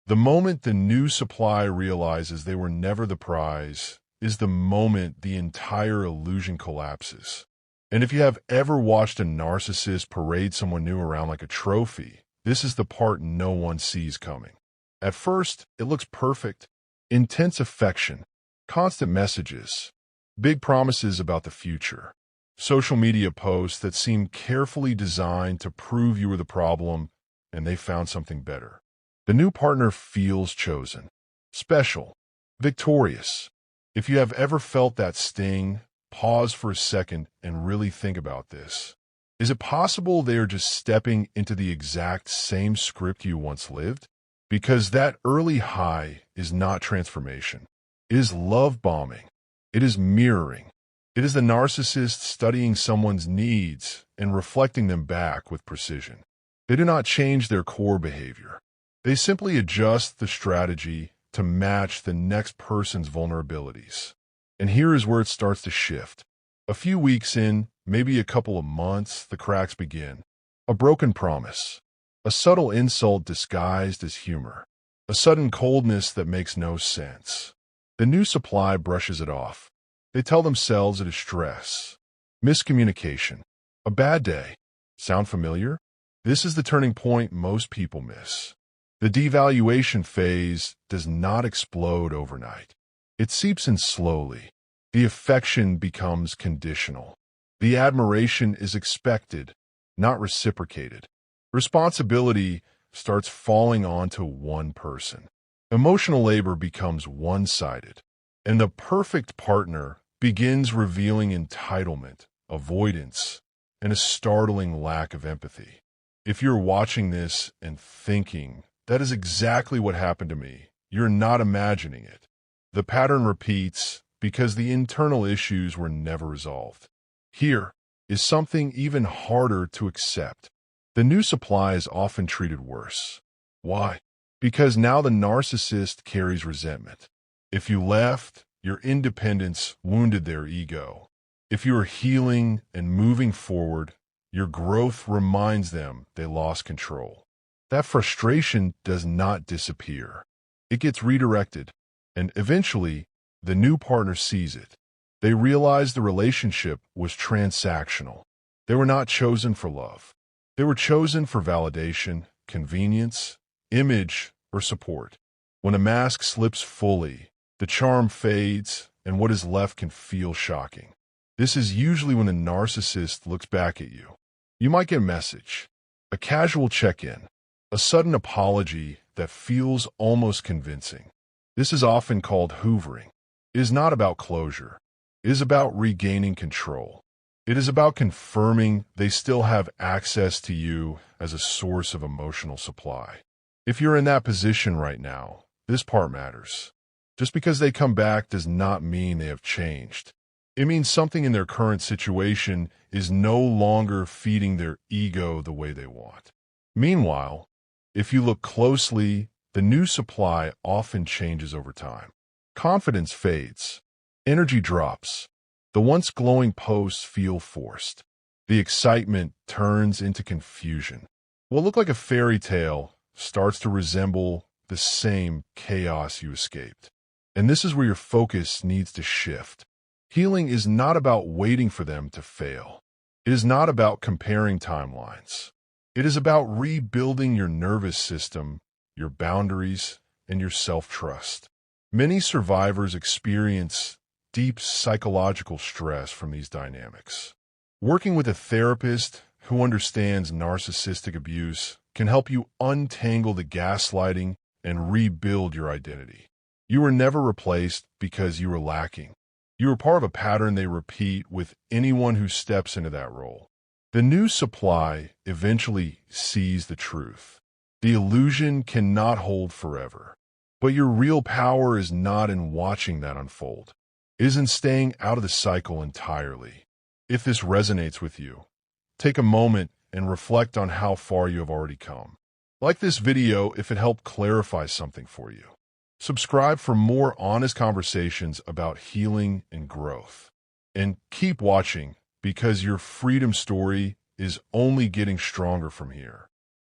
The moment the new supply realizes they were never the prize is the moment the entire illusion collapses. And if you have ever watched a narcissist parade someone new around like a trophy, this is the part no one sees coming. At first, it looks perfect. Intense affection, constant messages, big promises about the future, social media posts that seem carefully designed to prove you were the problem and they found something better. The new partner feels chosen, special, victorious. If you have ever felt that sting, pause for a second and really think about this. Is it possible they are just stepping into the exact same script you once lived? Because that early high is not transformation. It is love bombing. It is mirroring. It is the narcissist studying someone's needs and reflecting them back with precision. They do not change their core behavior. They simply adjust the strategy to match the next person's vulnerabilities. And here is where it starts to shift. A few weeks in, maybe a couple of months, the cracks begin. A broken promise. A subtle insult disguised as humor. A sudden coldness that makes no sense. The new supply brushes it off. They tell themselves it is stress. Miscommunication. A bad day. Sound familiar? This is the turning point most people miss. The devaluation phase does not explode overnight. It seeps in slowly. The affection becomes conditional. The admiration is expected, not reciprocated. Responsibility starts falling onto one person. Emotional labor becomes one-sided. And the perfect partner begins revealing entitlement, avoidance, and a startling lack of empathy. If you're watching this and thinking, that is exactly what happened to me, you're not imagining it. The pattern repeats because the internal issues were never resolved. Here is something even harder to accept. The new supply is often treated worse. Why? Because now the narcissist carries resentment. If you left, your independence wounded their ego. If you are healing and moving forward, your growth reminds them they lost control. That frustration does not disappear. It gets redirected, and eventually, the new partner sees it. They realize the relationship was transactional. They were not chosen for love. They were chosen for validation, convenience, image, or support. When a mask slips fully, the charm fades, and what is left can feel shocking. This is usually when the narcissist looks back at you. You might get a message, a casual check-in, a sudden apology that feels almost convincing. This is often called hoovering. It is not about closure. It is about regaining control. It is about confirming they still have access to you as a source of emotional supply. If you're in that position right now, this part matters. Just because they come back does not mean they have changed. It means something in their current situation is no longer feeding their ego the way they want. Meanwhile, if you look closely, the new supply often changes over time. Confidence fades. Energy drops. The once glowing posts feel forced. The excitement turns into confusion. What looked like a fairy tale starts to resemble the same chaos you escaped. And this is where your focus needs to shift. Healing is not about waiting for them to fail. It is not about comparing timelines. It is about rebuilding your nervous system, your boundaries, and your self-trust. Many survivors experience deep psychological stress from these dynamics. Working with a therapist who understands narcissistic abuse can help you untangle the gaslighting and rebuild your identity. You were never replaced because you were lacking. You are part of a pattern they repeat with anyone who steps into that role. The new supply eventually sees the truth. The illusion cannot hold forever. But your real power is not in watching that unfold. It is in staying out of the cycle entirely. If this resonates with you, take a moment and reflect on how far you have already come. Like this video if it helped clarify something for you. Subscribe for more honest conversations about healing and growth. And keep watching because your freedom story is only getting stronger from here.